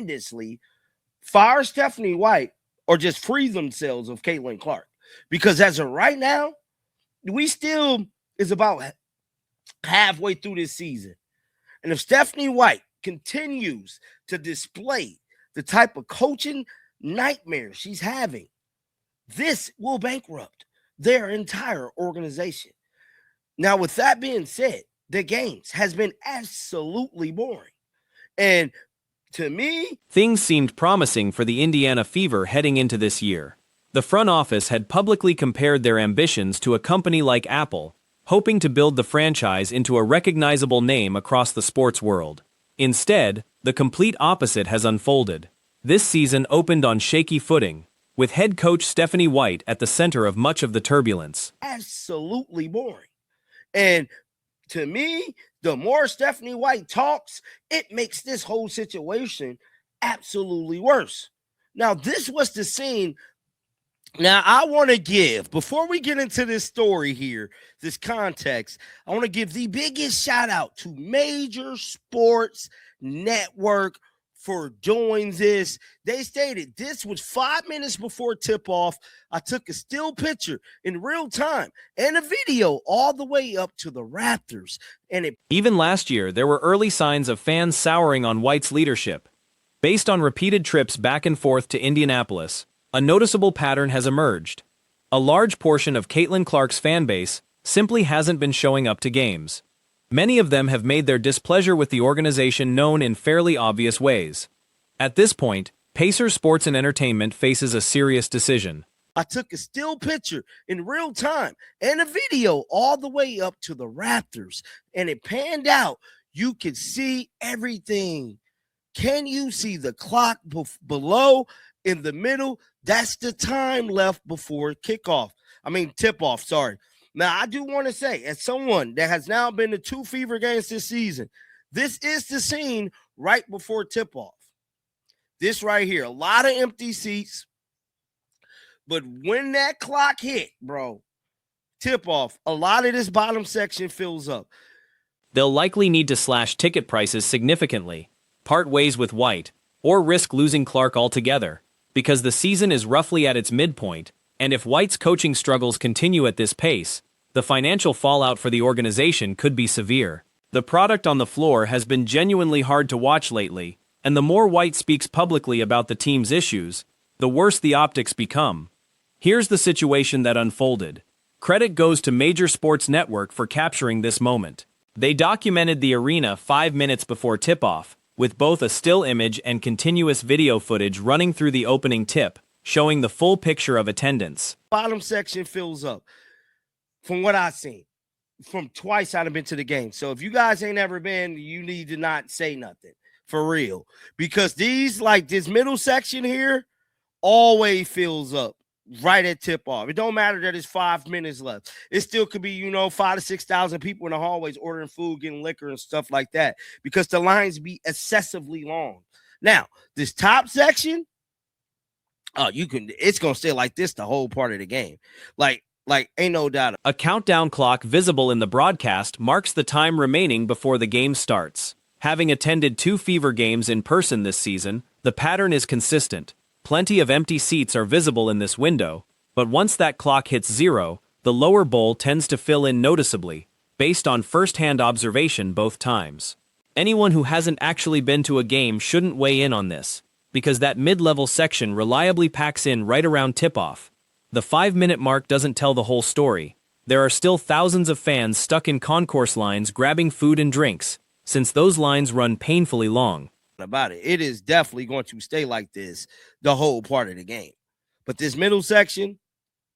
tremendously, fire Stephanie White or just free themselves of Caitlin Clark. Because as of right now, we still is about halfway through this season. And if Stephanie White continues to display the type of coaching nightmare she's having, this will bankrupt their entire organization. Now, with that being said, the games has been absolutely boring. And to me, things seemed promising for the Indiana Fever heading into this year. The front office had publicly compared their ambitions to a company like Apple, hoping to build the franchise into a recognizable name across the sports world. Instead, the complete opposite has unfolded. This season opened on shaky footing, with head coach Stephanie White at the center of much of the turbulence. Absolutely boring. And to me, the more Stephanie White talks, it makes this whole situation absolutely worse. Now, this was the scene. Now, I want to give, before we get into this story here, this context, I want to give the biggest shout out to Major Sports Network for doing this. They stated this was 5 minutes before tip-off. I took a still picture in real time and a video all the way up to the Raptors. And even last year, there were early signs of fans souring on White's leadership. Based on repeated trips back and forth to Indianapolis, a noticeable pattern has emerged. A large portion of Caitlin Clark's fan base simply hasn't been showing up to games. Many of them have made their displeasure with the organization known in fairly obvious ways. At this point, Pacers Sports and Entertainment faces a serious decision. I took a still picture in real time and a video all the way up to the Raptors, and it panned out. You could see everything. Can you see the clock below in the middle? That's the time left before tip-off, sorry. Now, I do want to say, as someone that has now been to 2 Fever games this season, this is the scene right before tip-off. This right here, a lot of empty seats. But when that clock hit, bro, tip-off, a lot of this bottom section fills up. They'll likely need to slash ticket prices significantly, part ways with White, or risk losing Clark altogether, because the season is roughly at its midpoint, and if White's coaching struggles continue at this pace, the financial fallout for the organization could be severe. The product on the floor has been genuinely hard to watch lately, and the more White speaks publicly about the team's issues, the worse the optics become. Here's the situation that unfolded. Credit goes to Major Sports Network for capturing this moment. They documented the arena 5 minutes before tip-off, with both a still image and continuous video footage running through the opening tip, showing the full picture of attendance. Bottom section fills up. From what I've seen, from twice I've been to the game. So if you guys ain't ever been, you need to not say nothing. For real. Because this middle section here always fills up right at tip-off. It don't matter that it's 5 minutes left. It still could be, 5,000 to 6,000 people in the hallways ordering food, getting liquor and stuff like that, because the lines be excessively long. Now, this top section, it's going to stay like this the whole part of the game. Like, ain't no doubt. A countdown clock visible in the broadcast marks the time remaining before the game starts. Having attended 2 Fever games in person this season, the pattern is consistent. Plenty of empty seats are visible in this window, but once that clock hits 0, the lower bowl tends to fill in noticeably, based on first-hand observation both times. Anyone who hasn't actually been to a game shouldn't weigh in on this, because that mid-level section reliably packs in right around tip-off. The 5-minute mark doesn't tell the whole story. There are still thousands of fans stuck in concourse lines grabbing food and drinks, since those lines run painfully long. About it. It is definitely going to stay like this the whole part of the game. But this middle section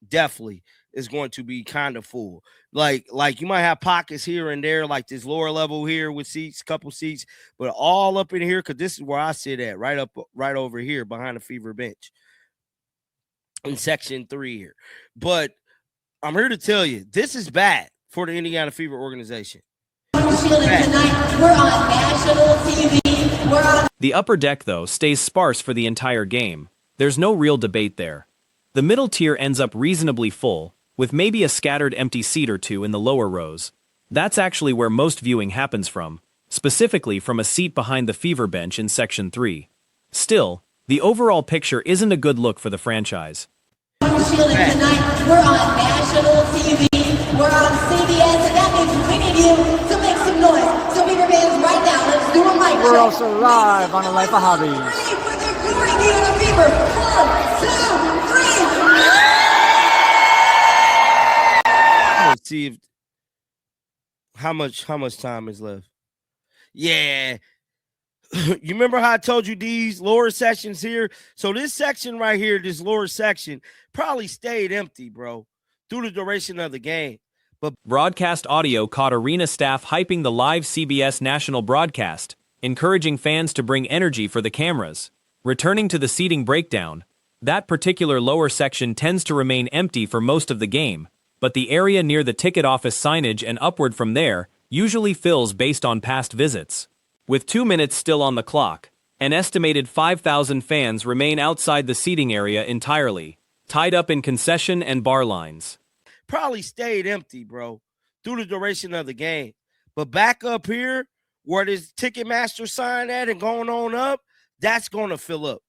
definitely is going to be kind of full. Like you might have pockets here and there, like this lower level here with seats, couple seats, but all up in here, because this is where I sit at, right over here behind the Fever bench in section 3 here. But I'm here to tell you, this is bad for the Indiana Fever organization. Tonight, we're on national TV. The upper deck, though, stays sparse for the entire game. There's no real debate there. The middle tier ends up reasonably full, with maybe a scattered empty seat or two in the lower rows. That's actually where most viewing happens from, specifically from a seat behind the Fever bench in Section 3. Still, the overall picture isn't a good look for the franchise. Shielding tonight, we're on national TV, we're on CBS, and that means we need you to make some noise. So Beaver fans, right now, let's do a mic check. We're also live on the Life of Hobbies. Ready for the glory game of Beaver. 1, 2, 3. Let's see if how much time is left. Yeah. You remember how I told you these lower sections here? So this section right here, this lower section, probably stayed empty, bro, through the duration of the game. But Broadcast audio caught arena staff hyping the live CBS national broadcast, encouraging fans to bring energy for the cameras. Returning to the seating breakdown, that particular lower section tends to remain empty for most of the game, but the area near the ticket office signage and upward from there usually fills based on past visits. With 2 minutes still on the clock, an estimated 5,000 fans remain outside the seating area entirely, tied up in concession and bar lines. probably stayed empty, bro, through the duration of the game. But back up here, where this Ticketmaster sign at and going on up, that's going to fill up.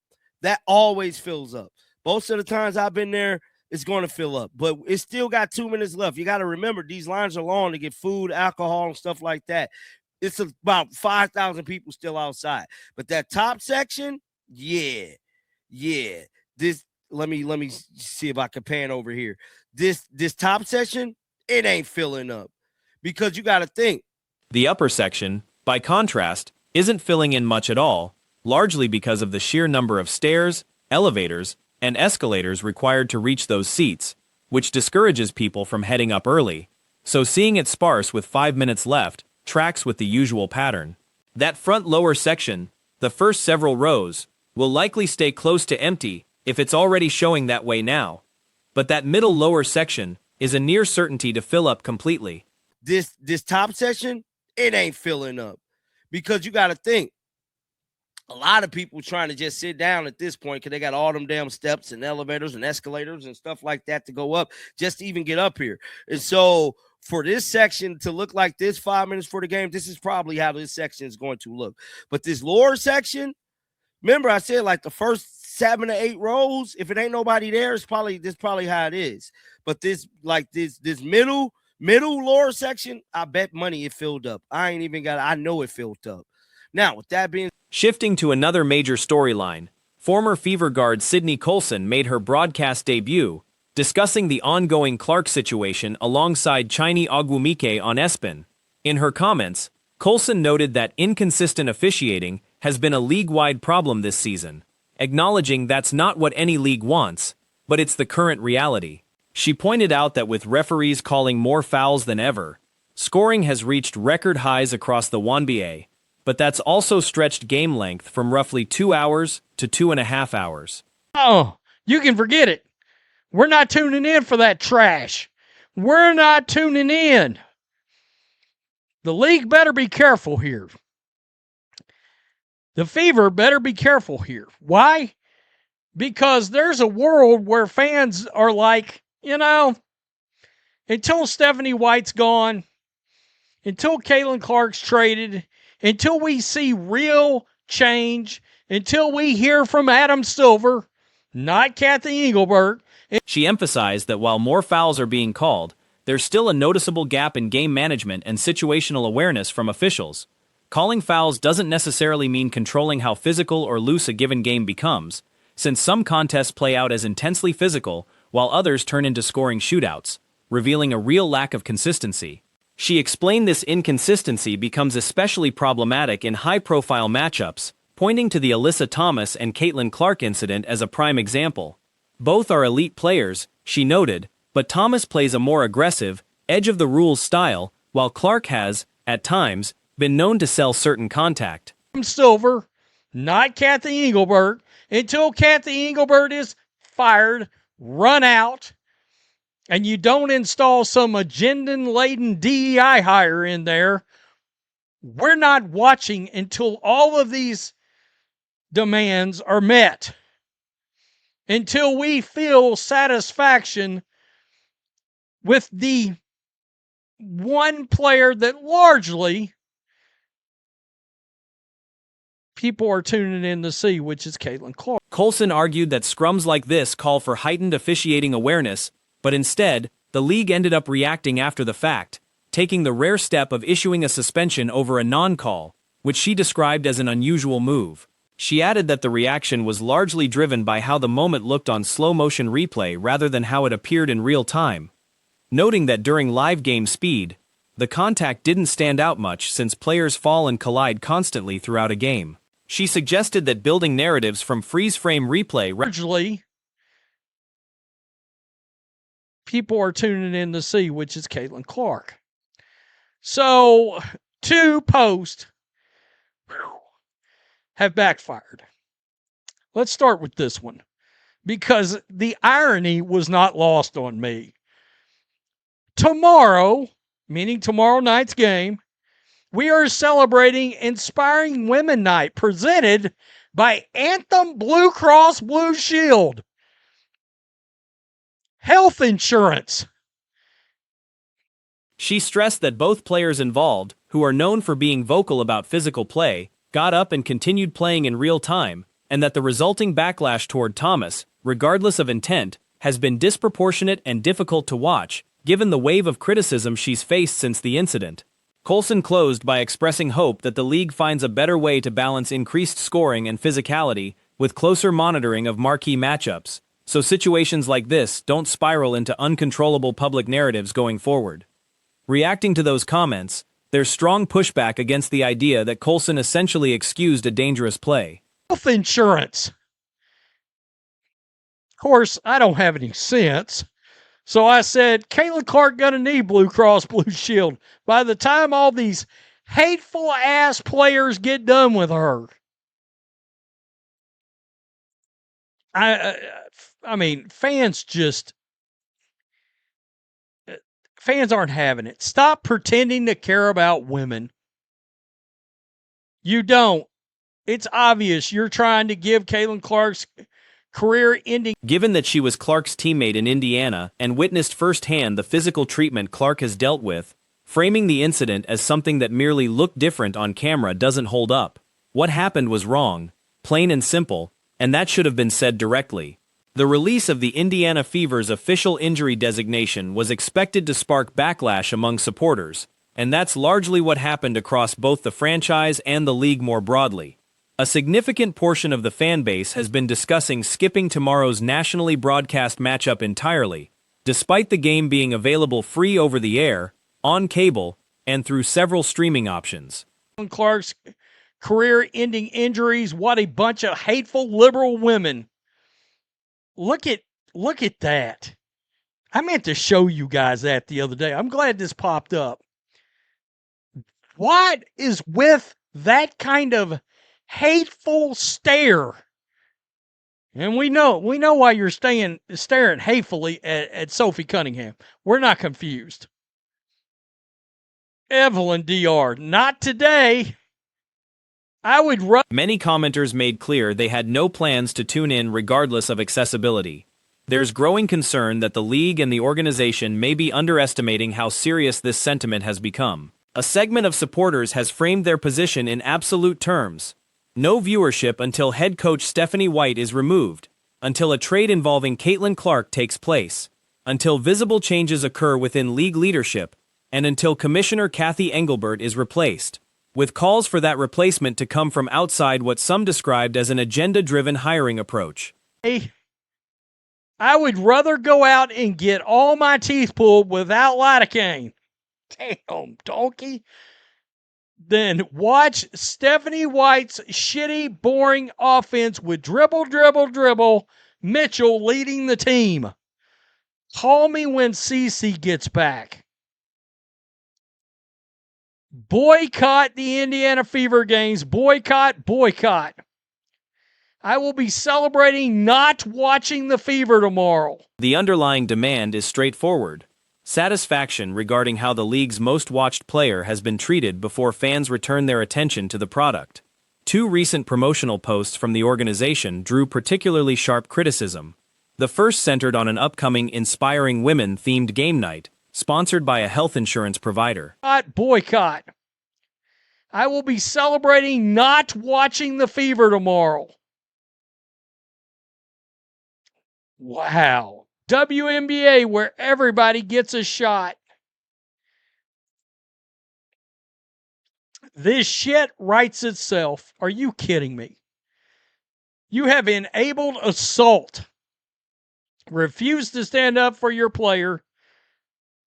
That always fills up. Most of the times I've been there, it's going to fill up. But it's still got 2 minutes left. You got to remember, these lines are long to get food, alcohol, and stuff like that. It's about 5,000 people still outside. But that top section, yeah. This let me see if I can pan over here. This top section, it ain't filling up. Because you got to think. The upper section, by contrast, isn't filling in much at all, largely because of the sheer number of stairs, elevators, and escalators required to reach those seats, which discourages people from heading up early. So seeing it sparse with 5 minutes left tracks with the usual pattern. That front lower section, the first several rows, will likely stay close to empty if it's already showing that way now. But that middle lower section is a near certainty to fill up completely. This top section, it ain't filling up. Because you got to think, a lot of people trying to just sit down at this point because they got all them damn steps and elevators and escalators and stuff like that to go up just to even get up here. And so for this section to look like this 5 minutes for the game, this is probably how this section is going to look. But this lower section, remember I said like the first 7 to 8 rows, if it ain't nobody there, it's probably how it is. But this middle lower section, I bet money it filled up. I know it filled up. Now, with that being shifting to another major storyline, former Fever guard Sydney Coloson made her broadcast debut, discussing the ongoing Clark situation alongside Chiny Ogwumike on ESPN. In her comments, Coloson noted that inconsistent officiating has been a league-wide problem this season, acknowledging that's not what any league wants, but it's the current reality. She pointed out that with referees calling more fouls than ever, scoring has reached record highs across the WNBA, but that's also stretched game length from roughly 2 hours to 2.5 hours. Oh, you can forget it. We're not tuning in for that trash. We're not tuning in. The league better be careful here. The Fever better be careful here. Why? Because there's a world where fans are like, until Stephanie White's gone, until Caitlin Clark's traded, until we see real change, until we hear from Adam Silver, not Kathy Engelbert. She emphasized that while more fouls are being called, there's still a noticeable gap in game management and situational awareness from officials. Calling fouls doesn't necessarily mean controlling how physical or loose a given game becomes, since some contests play out as intensely physical while others turn into scoring shootouts, revealing a real lack of consistency. She explained this inconsistency becomes especially problematic in high-profile matchups, pointing to the Alyssa Thomas and Caitlin Clark incident as a prime example. Both are elite players, she noted, but Thomas plays a more aggressive, edge-of-the-rules style, while Clark has, at times, been known to sell certain contact. Silver, not Kathy Engelbert. Until Kathy Engelbert is fired, run out, and you don't install some agenda-laden DEI hire in there, we're not watching until all of these demands are met. Until we feel satisfaction with the one player that largely people are tuning in to see, which is Caitlin Clark. Coloson argued that scrums like this call for heightened officiating awareness, but instead, the league ended up reacting after the fact, taking the rare step of issuing a suspension over a non-call, which she described as an unusual move. She added that the reaction was largely driven by how the moment looked on slow-motion replay rather than how it appeared in real time, noting that during live game speed, the contact didn't stand out much since players fall and collide constantly throughout a game. She suggested that building narratives from freeze-frame replay Largely, people are tuning in to see, which is Caitlin Clark. So, 2 posts have backfired. Let's start with this one, because the irony was not lost on me. Tomorrow, meaning tomorrow night's game, we are celebrating Inspiring Women Night, presented by Anthem Blue Cross Blue Shield. Health insurance. She stressed that both players involved, who are known for being vocal about physical play, got up and continued playing in real time, and that the resulting backlash toward Thomas, regardless of intent, has been disproportionate and difficult to watch, given the wave of criticism she's faced since the incident. Coloson closed by expressing hope that the league finds a better way to balance increased scoring and physicality with closer monitoring of marquee matchups, so situations like this don't spiral into uncontrollable public narratives going forward. Reacting to those comments, there's strong pushback against the idea that Coloson essentially excused a dangerous play. Health insurance. Of course, I don't have any sense. So I said, Caitlin Clark gonna need Blue Cross Blue Shield by the time all these hateful ass players get done with her. I mean, fans aren't having it. Stop pretending to care about women. You don't. It's obvious you're trying to give Caitlin Clark's career-ending. Given that she was Clark's teammate in Indiana and witnessed firsthand the physical treatment Clark has dealt with, framing the incident as something that merely looked different on camera doesn't hold up. What happened was wrong, plain and simple, and that should have been said directly. The release of the Indiana Fever's official injury designation was expected to spark backlash among supporters, and that's largely what happened across both the franchise and the league more broadly. A significant portion of the fan base has been discussing skipping tomorrow's nationally broadcast matchup entirely, despite the game being available free over the air, on cable, and through several streaming options. Clark's career-ending injuries, what a bunch of hateful liberal women. Look at that. I meant to show you guys that the other day. I'm glad this popped up. What is with that kind of hateful stare? And we know why you're staring hatefully at Sophie Cunningham. We're not confused. Evelyn DR, not today. Many commenters made clear they had no plans to tune in regardless of accessibility. There's growing concern that the league and the organization may be underestimating how serious this sentiment has become. A segment of supporters has framed their position in absolute terms. No viewership until head coach Stephanie White is removed, until a trade involving Caitlin Clark takes place, until visible changes occur within league leadership, and until Commissioner Kathy Engelbert is replaced, with calls for that replacement to come from outside what some described as an agenda-driven hiring approach. I would rather go out and get all my teeth pulled without lidocaine. Damn, donkey. Then watch Stephanie White's shitty, boring offense with dribble, Mitchell leading the team. Call me when Cece gets back. Boycott the Indiana Fever games. Boycott. I will be celebrating not watching the Fever tomorrow. The underlying demand is straightforward. Satisfaction regarding how the league's most watched player has been treated before fans return their attention to the product. 2 recent promotional posts from the organization drew particularly sharp criticism. The first centered on an upcoming Inspiring Women-themed game night, sponsored by a health insurance provider. Boycott. I will be celebrating not watching the Fever tomorrow. Wow. WNBA, where everybody gets a shot. This shit writes itself. Are you kidding me? You have enabled assault. Refused to stand up for your player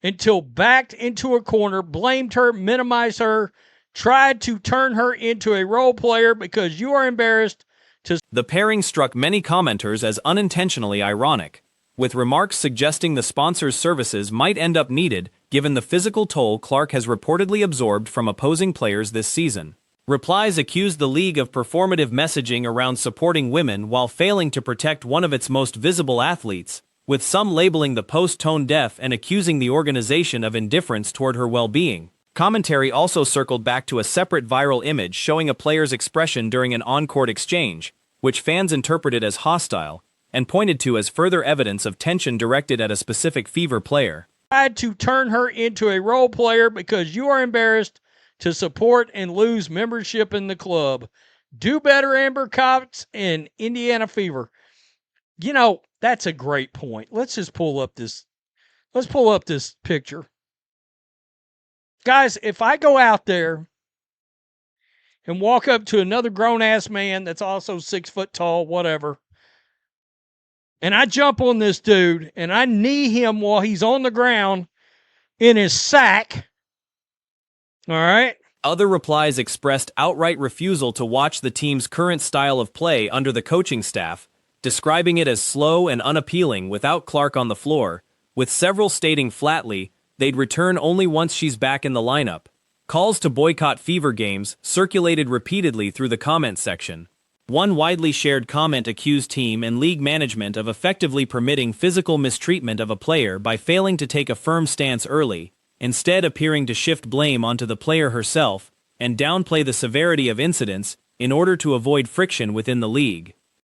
until backed into a corner, blamed her, minimized her, tried to turn her into a role player because you are embarrassed to. The pairing struck many commenters as unintentionally ironic, with remarks suggesting the sponsor's services might end up needed given the physical toll Clark has reportedly absorbed from opposing players this season. Replies accused the league of performative messaging around supporting women while failing to protect one of its most visible athletes, with some labeling the post tone deaf and accusing the organization of indifference toward her well-being. Commentary also circled back to a separate viral image showing a player's expression during an on-court exchange, which fans interpreted as hostile, and pointed to as further evidence of tension directed at a specific Fever player. Tried to turn her into a role player because you are embarrassed to support and lose membership in the club. Do better, Amber Cox and Indiana Fever. You know, that's a great point. Let's pull up this picture. Guys, if I go out there and walk up to another grown-ass man that's also 6 foot tall, whatever, and I jump on this dude and I knee him while he's on the ground in his sack, all right? Other replies expressed outright refusal to watch the team's current style of play under the coaching staff, describing it as slow and unappealing without Clark on the floor, with several stating flatly they'd return only once she's back in the lineup. Calls to boycott Fever games circulated repeatedly through the comment section. One widely shared comment accused team and league management of effectively permitting physical mistreatment of a player by failing to take a firm stance early, instead appearing to shift blame onto the player herself and downplay the severity of incidents in order to avoid friction within the league.